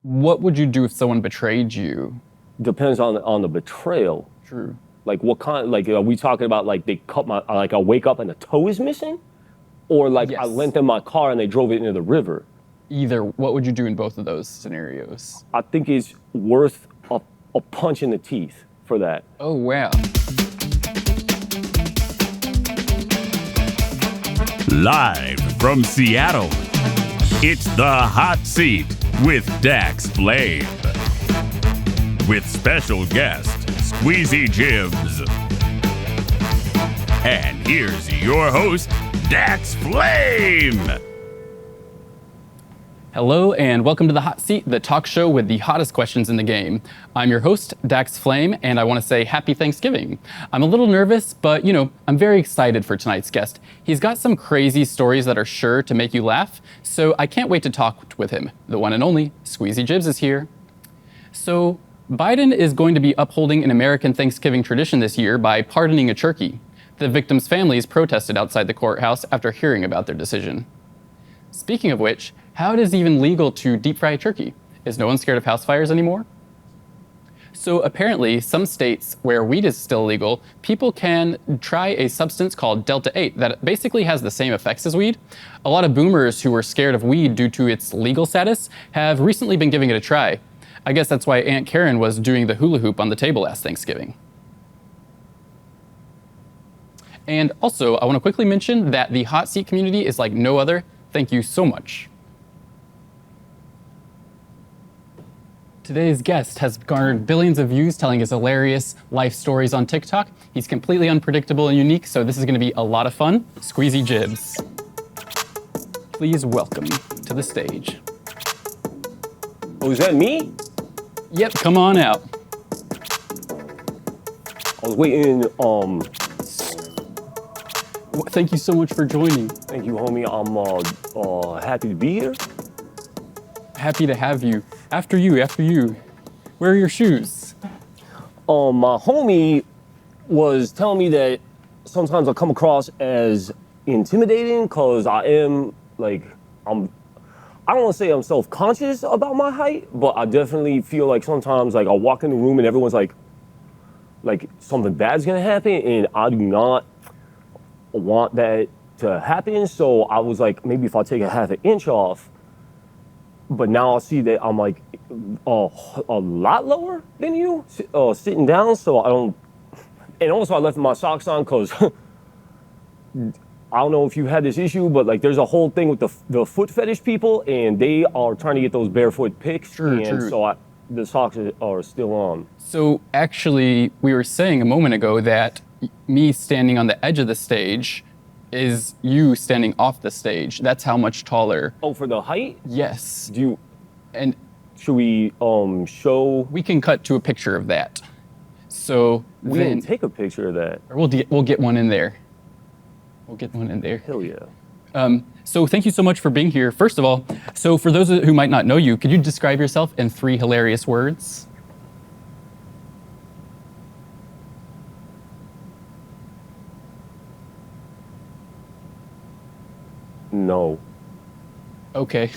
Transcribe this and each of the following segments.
What would you do if someone betrayed you? Depends on the betrayal. True. Like what kind? Like are we talking about like they cut my like I wake up and the toe is missing, or like I Yes. lent them my car and they drove it into the river? Either, what would you do in both of those scenarios? I think it's worth a punch in the teeth for that. Oh, wow. Live from Seattle, it's the Hot Seat with Dax Flame. With special guest, Skweezy Jibbs. And here's your host, Dax Flame. Hello and welcome to the Hot Seat, the talk show with the hottest questions in the game. I'm your host, Dax Flame, and I want to say happy Thanksgiving. I'm a little nervous, but I'm very excited for tonight's guest. He's got some crazy stories that are sure to make you laugh, so I can't wait to talk with him. The one and only Skweezy Jibbs is here. So Biden is going to be upholding an American Thanksgiving tradition this year by pardoning a turkey. The victims' families protested outside the courthouse after hearing about their decision. Speaking of which, how it is even legal to deep fry a turkey? Is no one scared of house fires anymore? So apparently, some states where weed is still legal, people can try a substance called Delta-8 that basically has the same effects as weed. A lot of boomers who were scared of weed due to its legal status have recently been giving it a try. I guess that's why Aunt Karen was doing the hula hoop on the table last Thanksgiving. And also, I want to quickly mention that the hot seat community is like no other. Thank you so much. Today's guest has garnered billions of views telling his hilarious life stories on TikTok. He's completely unpredictable and unique, so this is going to be a lot of fun. Skweezy Jibbs. Please welcome to the stage. Oh, is that me? Yep, come on out. I was waiting. Thank you so much for joining. Thank you, homie. I'm happy to be here. Happy to have you. After you. Where are your shoes? My homie was telling me that sometimes I come across as intimidating because I am I don't want to say I'm self-conscious about my height, but I definitely feel like sometimes like I'll walk in the room and everyone's like something bad's gonna happen, and I do not want that to happen. So I was like, maybe if I take a half an inch off. But now I see that I'm like a lot lower than you sitting down, so I don't. And also, I left my socks on because I don't know if you had this issue, but like there's a whole thing with the foot fetish people, and they are trying to get those barefoot pics. True. So the socks are still on. So actually, we were saying a moment ago that me standing on the edge of the stage is you standing off the stage. That's how much taller. Oh, for the height? Yes. And should we show? We can cut to a picture of that. So We then didn't take a picture of that. or we'll get one in there. We'll get one in there. Hell yeah. So thank you so much for being here. First of all, so for those who might not know you, could you describe yourself in 3 hilarious words? No. Okay.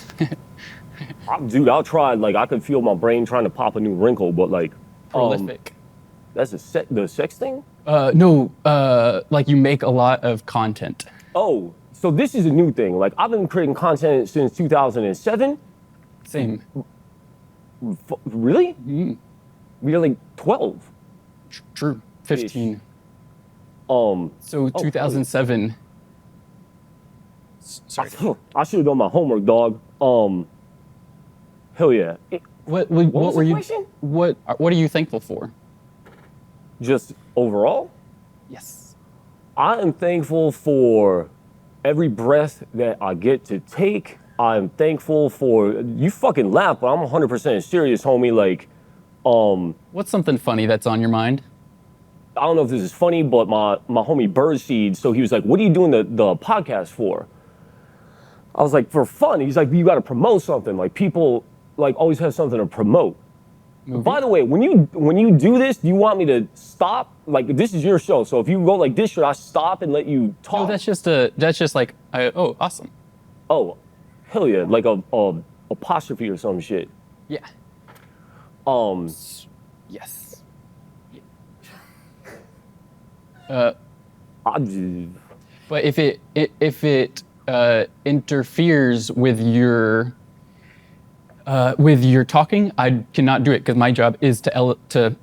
Dude, I'll try. Like I could feel my brain trying to pop a new wrinkle, but like Prolific. that's the sex thing? No, like you make a lot of content. Oh, so this is a new thing. Like I've been creating content since 2007. Same. Really? We're like 12. True. 15. Oh, So 2007. Sorry. I should have done my homework, dog. Hell yeah. What was were the you? question? What are you thankful for? Just overall, Yes. I am thankful for every breath that I get to take. I'm thankful for you fucking laugh, but I'm 100% serious, homie. Like, What's something funny that's on your mind? I don't know if this is funny, but my homie Birdseed, so he was like, what are you doing the podcast for? I was like, for fun. He's like, you got to promote something. Like people like always have something to promote. By the way, when you do this, do you want me to stop? Like this is your show, so if you go like this, should I stop and let you talk? No, that's just like, oh, awesome. Oh, hell yeah, like a apostrophe or some shit. Yeah. Um, Yes. I just, But if it interferes with your talking, I cannot do it because my job is to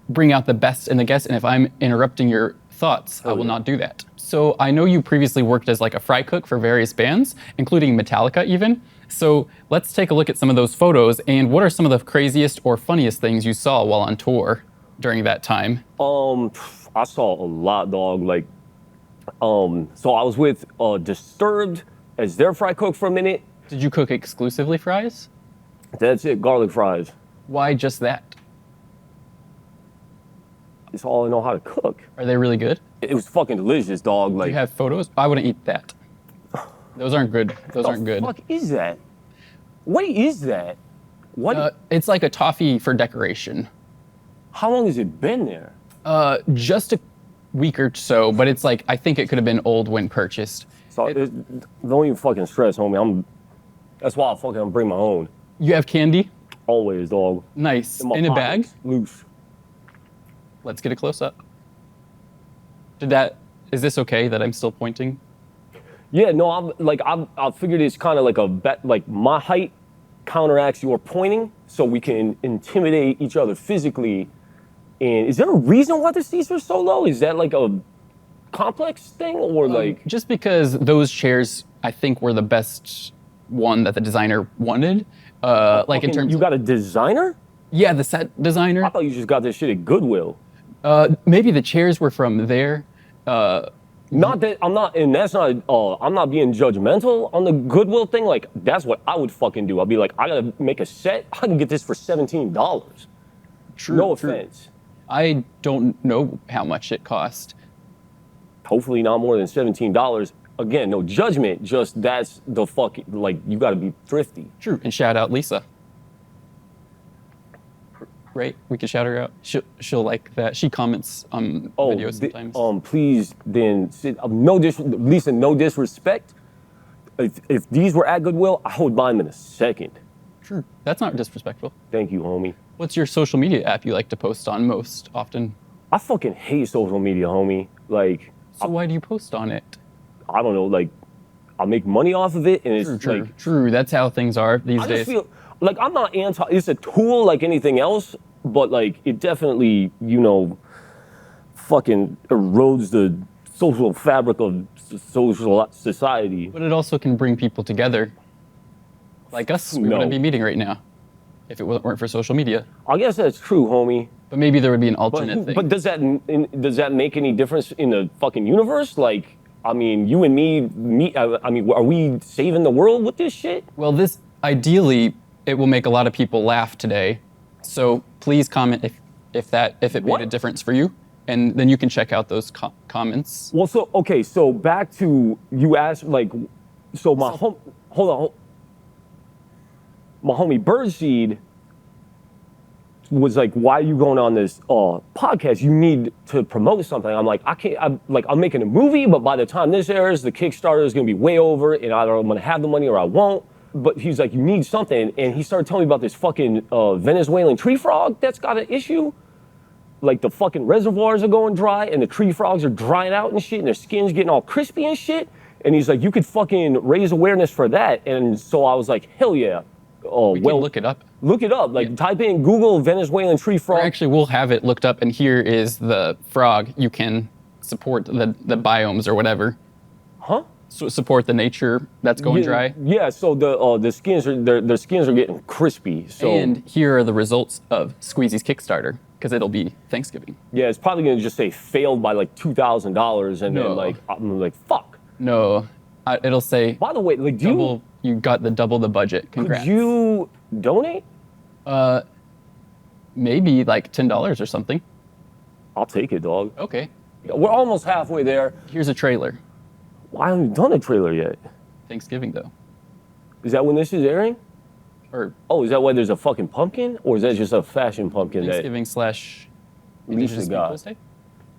bring out the best in the guest, and if I'm interrupting your thoughts, I will yeah. not do that. So I know you previously worked as like a fry cook for various bands, including Metallica even. So let's take a look at some of those photos, and what are some of the craziest or funniest things you saw while on tour during that time? I saw a lot, dog. Like, so I was with Disturbed as their fry cook for a minute. Did you cook exclusively fries? That's it, garlic fries. Why just that? It's all I know how to cook. Are they really good? It was fucking delicious, dog. Do Like, you have photos? I wouldn't eat that. Those aren't good. Those aren't good. What the fuck is that? What is that? What? It's like a toffee for decoration. How long has it been there? Just a week or so, but it's like, I think it could have been old when purchased. So don't even fucking stress, homie. That's why I'm bring my own. You have candy? Always, dog. Nice. my In a bag? pockets, loose. Let's get a close up. Is this okay that I'm still pointing? Yeah, no, I figured it's kind of like a bet. Like my height counteracts your pointing, so we can intimidate each other physically. And is there a reason why the seats were so low? Is that like a complex thing, or like? Just because those chairs, I think, were the best one that the designer wanted. Like in Fucking- terms you of, got a designer? yeah, the set designer. I thought you just got this shit at Goodwill. Maybe the chairs were from there. Not that I'm not, and that's not. I'm not being judgmental on the Goodwill thing. Like that's what I would fucking do. I'd be like, I gotta make a set. I can get this for $17. True, No true. offense. I don't know how much it cost. Hopefully not more than $17. Again, no judgment. Just that's the fucking like you gotta be thrifty. True. And shout out Lisa. Right? We could shout her out. She'll like that. She comments on videos sometimes. Please then sit. Lisa, no disrespect. If these were at Goodwill, I would buy them in a second. True. That's not disrespectful. Thank you, homie. What's your social media app you like to post on most often? I fucking hate social media, homie. Like, So why do you post on it? I don't know. Like, I make money off of it, and it's True. like True. That's how things are these I days. just feel like I'm not anti. It's a tool like anything else, but like it definitely, fucking erodes the social fabric of social society. But it also can bring people together. Like us, we No. wouldn't be meeting right now if it weren't for social media. I guess that's true, homie. But maybe there would be an But, alternate thing. but does that make any difference in the fucking universe? Like, I mean, you and me. I mean, are we saving the world with this shit? Well, this ideally it will make a lot of people laugh today. So please comment if it made What? a difference for you, and then you can check out those comments. Well, so back to you asked like, so my my homie Birdseed was like, why are you going on this podcast? You need to promote something. I'm like, I'm making a movie, but by the time this airs, the Kickstarter is gonna be way over, and either I'm gonna have the money or I won't. But he's like, you need something, and he started telling me about this fucking Venezuelan tree frog that's got an issue. Like the fucking reservoirs are going dry, and the tree frogs are drying out and shit, and their skin's getting all crispy and shit. And he's like, you could fucking raise awareness for that. And so I was like, hell yeah. We can look it up. Look it up. Like, type in Google Venezuelan tree Or frog. actually, we'll have it looked up, and here is the frog. You can support the biomes or whatever. Huh? So support the nature that's going dry. Yeah. So the skins are their skins are getting crispy. So And here are the results of Skweezy's Kickstarter, because it'll be Thanksgiving. yeah, it's probably gonna just say failed by like $2,000, and No. then like I'm like fuck. No, it'll say By the way, like, you got double the budget. Congrats. could you donate? Maybe like $10 or something. I'll take it, dog. Okay. We're almost halfway there. Here's a trailer. Why haven't you done a trailer yet? Thanksgiving though. Is that when this is airing? Or Oh, is that why there's a fucking pumpkin, or is that just a fashion pumpkin that? Thanksgiving slash Lisa Indigenous got. Peoples Day?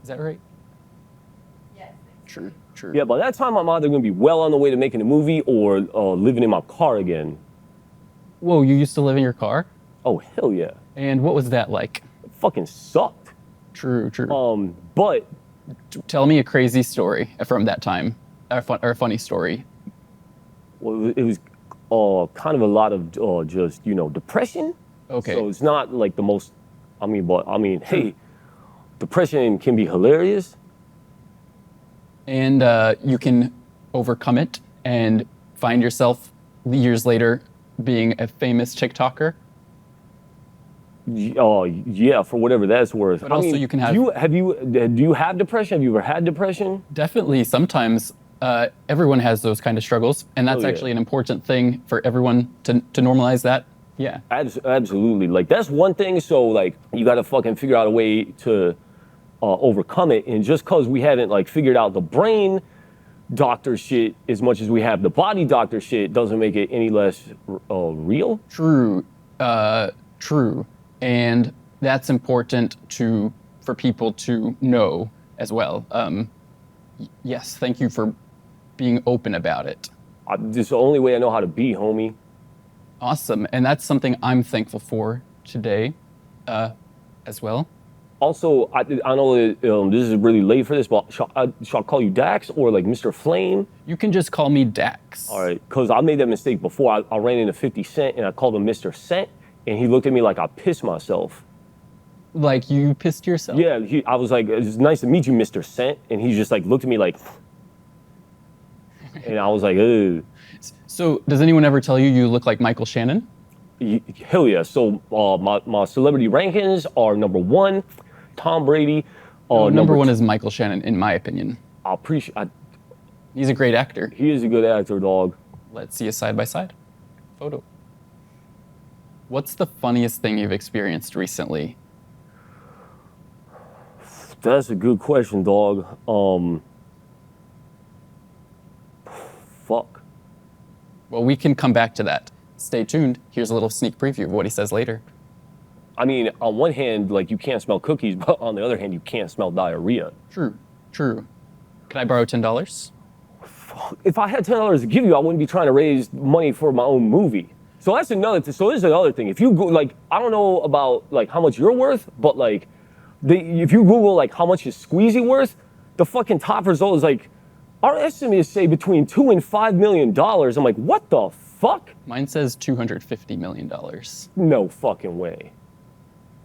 Is that right? Yes. True. Yeah, by that time I'm either gonna be well on the way to making a movie or living in my car again. Whoa, you used to live in your car? Oh, hell yeah. And what was that like? It fucking sucked. True, true. But Tell me a crazy story from that time, or a funny story. well, it was kind of a lot of just, depression. Okay. So it's not like the most, hey, depression can be hilarious. And you can overcome it and find yourself years later being a famous TikToker. Yeah, for whatever that's worth. But also you can have- Do you have depression? Have you ever had depression? Definitely, sometimes everyone has those kind of struggles, and that's Oh, yeah. actually an important thing for everyone to normalize that. Yeah. Absolutely. Like, that's one thing. So, like, you got to fucking figure out a way to overcome it. And just because we haven't, like, figured out the brain doctor shit as much as we have the body doctor shit doesn't make it any less real. True. True. And that's important for people to know as well. Yes, thank you for being open about it. This is the only way I know how to be, homie. Awesome. And that's something I'm thankful for today as well. Also, I know that this is really late for this, but shall I call you Dax or like Mr. Flame? You can just call me Dax. All right, because I made that mistake before. I ran into 50 Cent and I called him Mr. Cent, and he looked at me like I pissed myself. Like you pissed yourself? Yeah, I was like, it's nice to meet you, Mr. Cent. And he just like looked at me like, and I was like, ugh. So does anyone ever tell you you look like Michael Shannon? Hell yeah. So my celebrity rankings are number 1, Tom Brady. Number 1 is Michael Shannon, in my opinion. I appreciate. He's a great actor. He is a good actor, dog. Let's see a side-by-side photo. What's the funniest thing you've experienced recently? That's a good question, dog. Fuck. Well, we can come back to that. Stay tuned. Here's a little sneak preview of what he says later. I mean, on one hand, like, you can't smell cookies, but on the other hand, you can't smell diarrhea. True, true. Can I borrow $10? If I had $10 to give you, I wouldn't be trying to raise money for my own movie. So that's another thing. So this is another thing. If you go, like, I don't know about like how much you're worth, but like, if you Google like how much is Skweezy worth, the fucking top result is like, our estimates say between $2 and $5 million. I'm like, what the fuck? Mine says $250 million. No fucking way.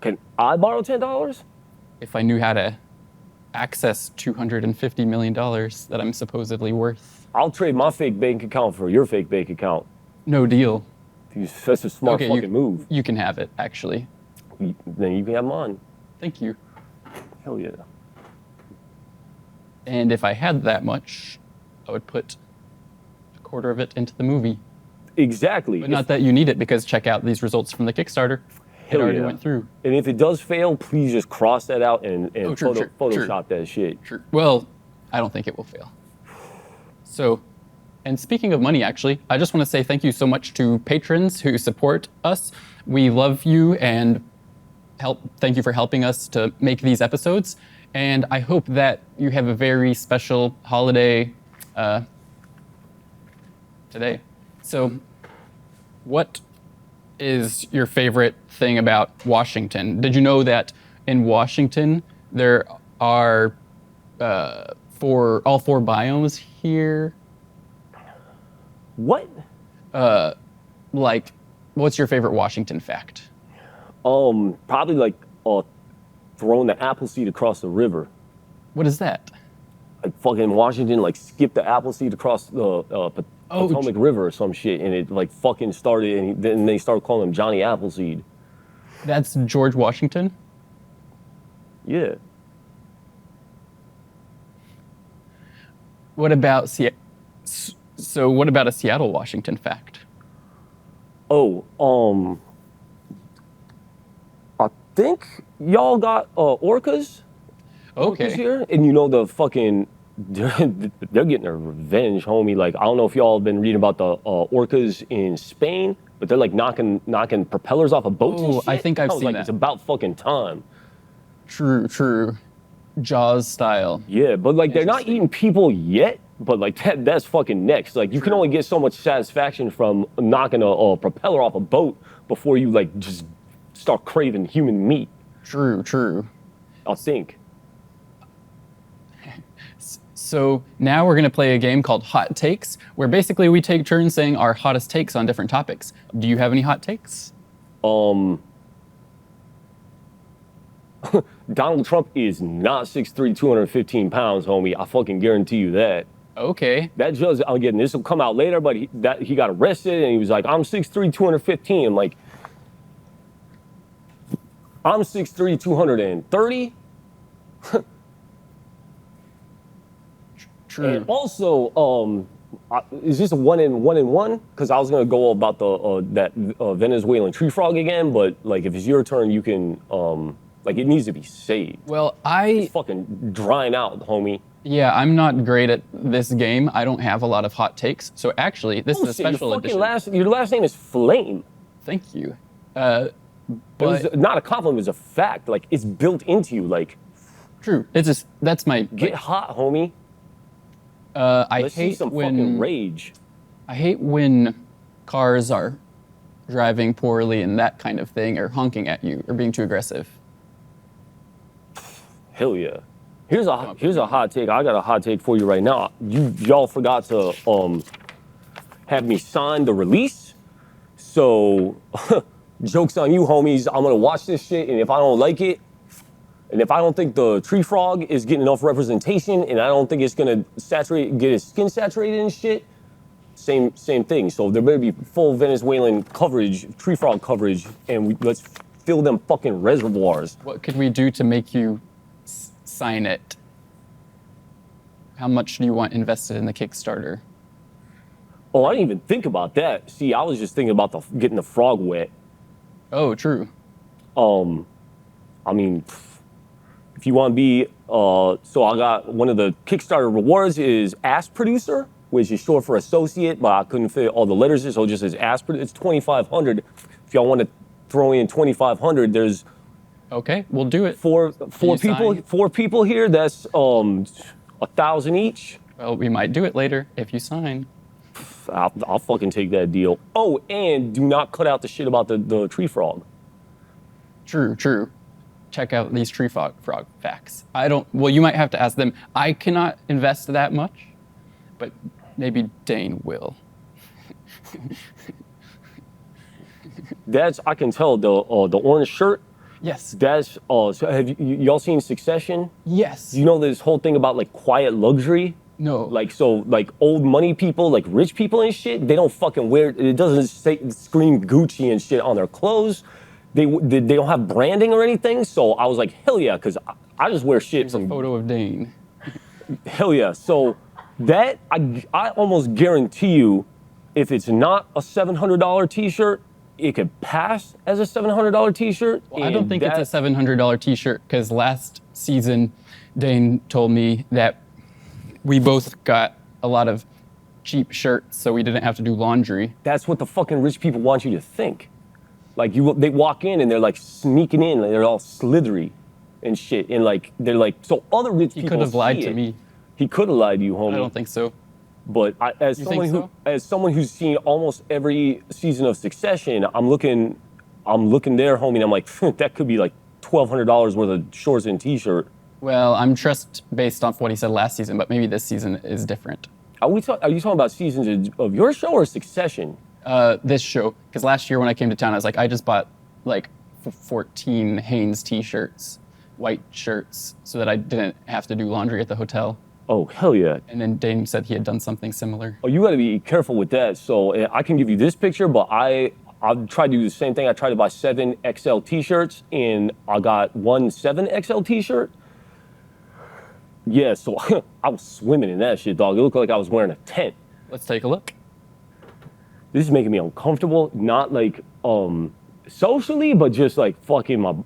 Can I borrow $10? If I knew how to access $250 million that I'm supposedly worth. I'll trade my fake bank account for your fake bank account. No deal. That's a smart fucking move. You can have it, actually. Then you can have mine. Thank you. Hell yeah. And if I had that much, I would put a quarter of it into the movie. Exactly. But not that you need it, because check out these results from the Kickstarter. It already went through. And if it does fail, please just cross that out and Photoshop that shit. True. Well, I don't think it will fail. So, and speaking of money, actually, I just want to say thank you so much to patrons who support us. We love you and thank you for helping us to make these episodes. And I hope that you have a very special holiday today. So, what is your favorite thing about Washington? Did you know that in Washington there are all 4 biomes here? What? Like, what's your favorite Washington fact? Probably like throwing the apple seed across the river. What is that? Like fucking Washington, like skip the apple seed across the Potomac River or some shit, and it like fucking started, and then they started calling him Johnny Appleseed. That's George Washington? Yeah. What about So what about a Seattle, Washington fact? Oh, I think y'all got orcas. Okay. Orcas here, and you know the fucking they're getting their revenge, homie. Like, I don't know if y'all have been reading about the orcas in Spain, but they're like knocking propellers off of boats. Oh, and shit. I think I've seen that. It's about fucking time. True. Jaws style. Yeah, but like they're not eating people yet. But like that's fucking next. Like you can only get so much satisfaction from knocking a propeller off a boat before you like just start craving human meat. True. I think. So now we're going to play a game called Hot Takes, where basically we take turns saying our hottest takes on different topics. Do you have any hot takes? Donald Trump is not 6'3", 215 pounds, homie. I fucking guarantee you that. Okay. That judge, again, this will come out later, but he got arrested and he was like, I'm 6'3", 215. I'm like, I'm 6'3", 230. True. And also, is this a one in one? Because I was gonna go about that Venezuelan tree frog again, but like if it's your turn, you can like it needs to be saved. Well, It's fucking drying out, homie. Yeah, I'm not great at this game. I don't have a lot of hot takes. So actually, this is a special edition. Your last name is Flame. Thank you. It was not a compliment, it's a fact. Like it's built into you. Like True. It's just that's my get hot, homie. Let's see some fucking rage. I hate when cars are driving poorly and that kind of thing, or honking at you, or being too aggressive. Hell yeah. Here's a hot take. I got a hot take for you right now. Y'all forgot to have me sign the release. So joke's on you, homies. I'm gonna watch this shit, and if I don't like it, and if I don't think the tree frog is getting enough representation, and I don't think it's gonna get his skin saturated and shit, same thing. So there better be full Venezuelan coverage, tree frog coverage, and let's fill them fucking reservoirs. What could we do to make you sign it? How much do you want invested in the Kickstarter? Oh, I didn't even think about that. See, I was just thinking about getting the frog wet. Oh, true. I mean, if you want to be, so I got one of the Kickstarter rewards is Ass Producer, which is short for associate, but I couldn't fit all the letters in, so it just says Ass Producer. It's $2,500. If y'all want to throw in $2,500, there's Okay, we'll do it. four people. sign? 4 people here. That's 1,000 each. Well, we might do it later if you sign. I'll fucking take that deal. Oh, and do not cut out the shit about the tree frog. True. Check out these tree frog facts. Well, you might have to ask them. I cannot invest that much, but maybe Dane will. I can tell the orange shirt. Yes. That's so have y'all seen Succession? Yes. You know this whole thing about like quiet luxury? No. Like old money people, like rich people and shit, they don't fucking wear it doesn't scream Gucci and shit on their clothes. They don't have branding or anything. So I was like, hell yeah, because I just wear shit Here's a photo of Dane. Hell yeah. So that I almost guarantee you, if it's not a $700 t-shirt, it could pass as a $700 t-shirt. Well, I don't think it's a $700 t-shirt because last season, Dane told me that we both got a lot of cheap shirts, so we didn't have to do laundry. That's what the fucking rich people want you to think. Like they walk in and they're like sneaking in, and they're all slithery and shit, and like they're like so other rich people. He could have lied to it. me. He could have lied to you, homie. I don't think so. But as someone who's seen almost every season of Succession, I'm looking there, homie, and I'm like, that could be like $1,200 worth of shorts and t-shirt. Well, I'm trust based off what he said last season, but maybe this season is different. Are you talking about seasons of your show or Succession? This show, because last year when I came to town, I was like, I just bought like 14 Hanes t-shirts, white shirts, so that I didn't have to do laundry at the hotel. Oh, hell yeah. And then Dane said he had done something similar. Oh, you got to be careful with that. So I can give you this picture, but I've tried to do the same thing. I tried to buy 7 XL t-shirts, and I got 1 7XL t-shirt. Yeah, so I was swimming in that shit, dog. It looked like I was wearing a tent. Let's take a look. This is making me uncomfortable, not like socially, but just like fucking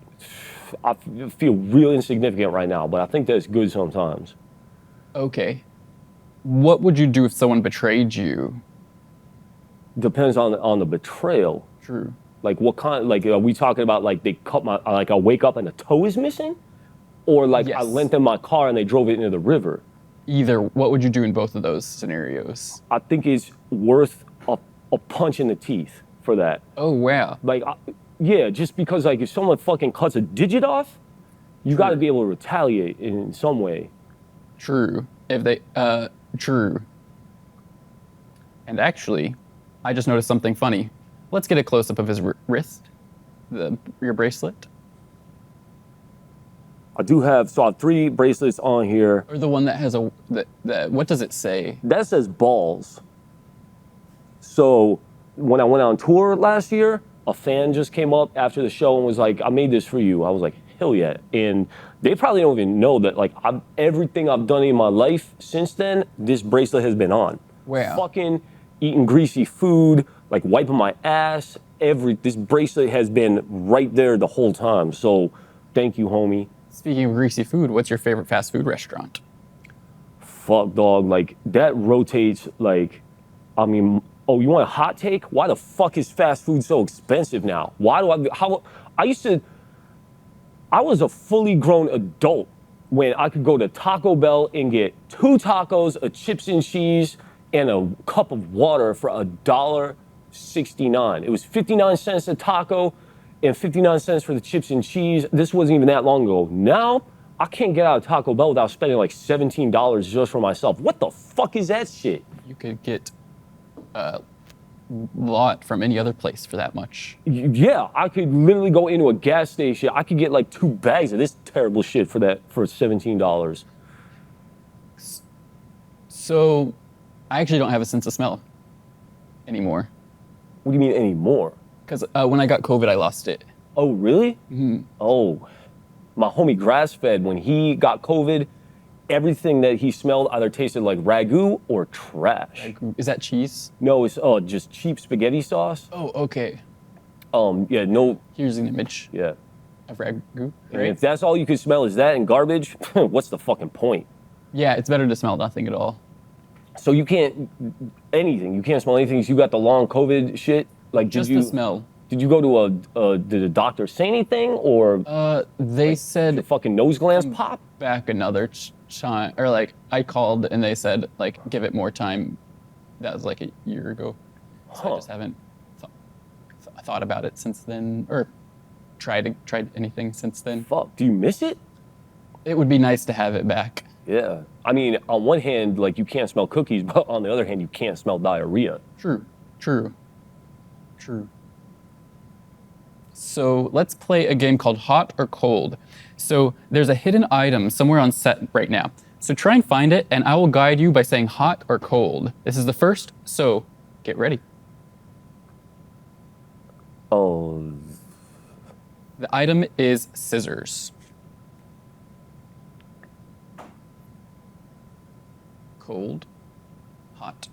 I feel real insignificant right now, but I think that's good sometimes. Okay. What would you do if someone betrayed you? Depends on the betrayal. True. Like what kind, like are we talking about like they cut my, like I wake up and a toe is missing? Or like Yes. I lent them my car and they drove it into the river? Either. What would you do in both of those scenarios? I think it's worth a punch in the teeth for that. Oh, wow. Like, Yeah, just because like if someone fucking cuts a digit off, you got to be able to retaliate in some way. True. If they, true. And actually, I just noticed something funny. Let's get a close-up of his wrist, your bracelet. I do have, so I have 3 bracelets on here. Or the one that has what does it say? That says balls. So when I went on tour last year, a fan just came up after the show and was like, I made this for you. I was like, hell yeah. And they probably don't even know that like everything I've done in my life since then, this bracelet has been on. Wow. Fucking eating greasy food, like wiping my ass, this bracelet has been right there the whole time. So thank you, homie. Speaking of greasy food, what's your favorite fast food restaurant? Fuck, dog, like that rotates like, I mean, oh, you want a hot take? Why the fuck is fast food so expensive now? I was a fully grown adult when I could go to Taco Bell and get 2 tacos, a chips and cheese, and a cup of water for $1.69. It was 59 cents a taco and 59 cents for the chips and cheese. This wasn't even that long ago. Now, I can't get out of Taco Bell without spending like $17 just for myself. What the fuck is that shit? You could get a lot from any other place for that much. Yeah, I could literally go into a gas station. I could get like 2 bags of this terrible shit for $17. So, I actually don't have a sense of smell anymore. What do you mean anymore? Because when I got COVID, I lost it. Oh, really? Mm-hmm. Oh, my homie Grass-Fed, when he got COVID, everything that he smelled either tasted like ragu or trash. Is that cheese? No, it's just cheap spaghetti sauce. Oh, okay. Yeah, no. Here's an image Yeah. of ragu. And Right? if that's all you can smell is that and garbage, what's the fucking point? Yeah, it's better to smell nothing at all. So you can't anything. You can't smell anything. You got the long COVID shit. Like Just the smell. Did you go to did the doctor say anything or They said your fucking nose glands pop? back another time, or like I called and they said like give it more time. That was like a year ago. So I just haven't thought about it since then, or tried anything since then. Fuck, do you miss it? It would be nice to have it back. Yeah. I mean, on one hand, like you can't smell cookies, but on the other hand, you can't smell diarrhea. True. So let's play a game called Hot or Cold. So there's a hidden item somewhere on set right now. So try and find it, and I will guide you by saying hot or cold. This is the first, so get ready. Oh. The item is scissors. Cold, hot.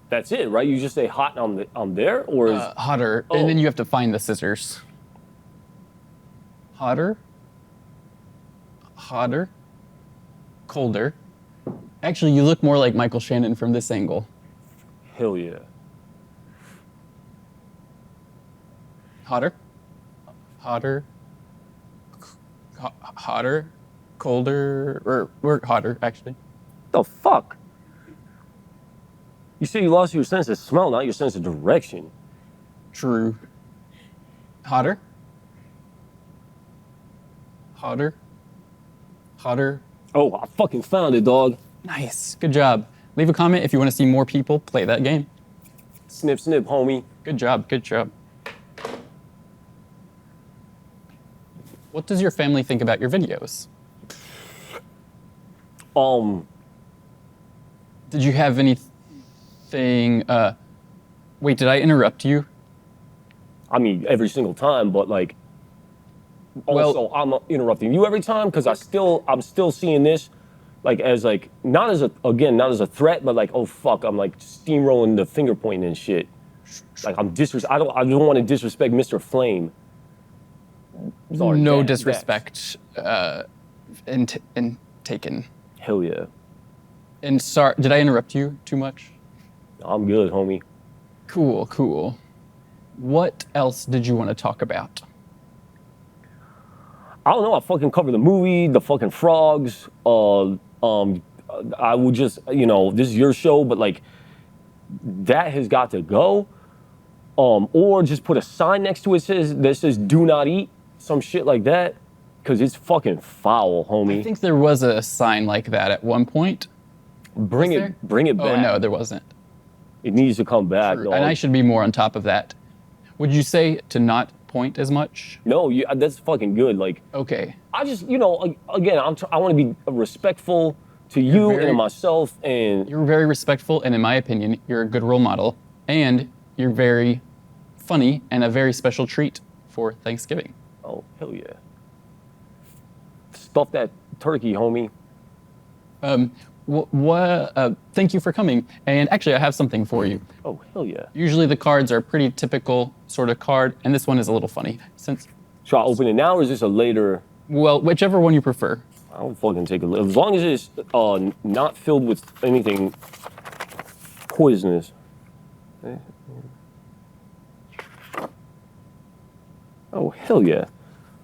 That's it, right? You just say hot on there, or is Hotter, and then you have to find the scissors. Hotter, colder. Actually, you look more like Michael Shannon from this angle. hell yeah. Hotter, colder, or we're hotter actually. The fuck? You say you lost your sense of smell, not your sense of direction. True. Hotter. Oh, I fucking found it, dog. Nice. Good job. Leave a comment if you want to see more people play that game. Snip, snip, homie. Good job. What does your family think about your videos? Did you have anything, wait, did I interrupt you? I mean, every single time, but like, also, I'm interrupting you every time because I'm still seeing this like as like, not as a threat, but like, oh fuck, I'm like steamrolling the finger pointing and shit. Like I don't want to disrespect Mr. Flame. Sorry, No Dax. disrespect in taken. Hell yeah. And sorry, did I interrupt you too much? I'm good, homie. Cool. What else did you want to talk about? I don't know. I fucking cover the movie, the fucking frogs. I would just, this is your show, but like, that has got to go. Or just put a sign next to it that says "Do not eat," some shit like that, because it's fucking foul, homie. I think there was a sign like that at one point. Bring it back. Oh no, there wasn't. It needs to come back, True. dog. And I should be more on top of that. Would you say to not point as much? No, that's fucking good. Like, Okay. I just, again, I want to be respectful to you and to myself, and You're very respectful, and in my opinion, you're a good role model, and you're very funny and a very special treat for Thanksgiving. oh hell yeah, stuff that turkey, homie. Thank you for coming. And actually, I have something for you. Oh hell yeah. Usually the cards are a pretty typical sort of card, and this one is a little funny. Should I open it now, or is this a later? Well, whichever one you prefer. I'll fucking take a look. As long as it's not filled with anything poisonous. Oh, hell yeah.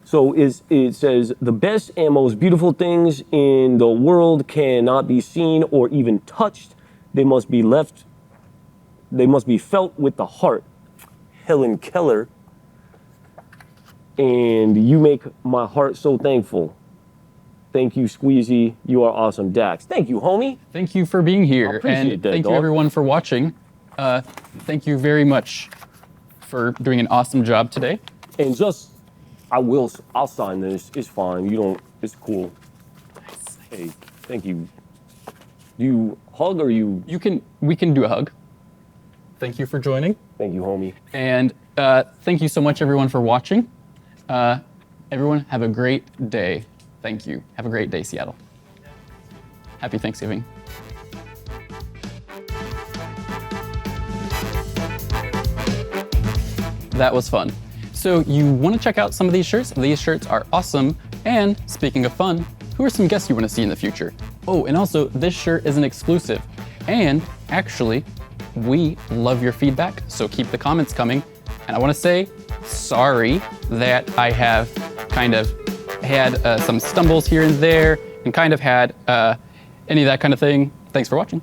So it says, the best and most beautiful things in the world cannot be seen or even touched. They must be felt with the heart. Helen Keller. And you make my heart so thankful. Thank you, Skweezy. You are awesome, Dax. Thank you, homie. Thank you for being here. I appreciate and that, thank dog. you everyone for watching. Thank you very much for doing an awesome job today. And I'll sign this. It's fine. It's cool. Nice. Hey, thank you. You hug or you? We can do a hug. Thank you for joining. Thank you, homie. And thank you so much everyone for watching. Everyone have a great day. Thank you. Have a great day, Seattle. Happy Thanksgiving. That was fun. So you want to check out some of these shirts? These shirts are awesome. And speaking of fun, who are some guests you want to see in the future? Oh, and also this shirt is an exclusive. And actually, we love your feedback, so keep the comments coming. And I want to say sorry that I have kind of had some stumbles here and there and kind of had any of that kind of thing. Thanks for watching.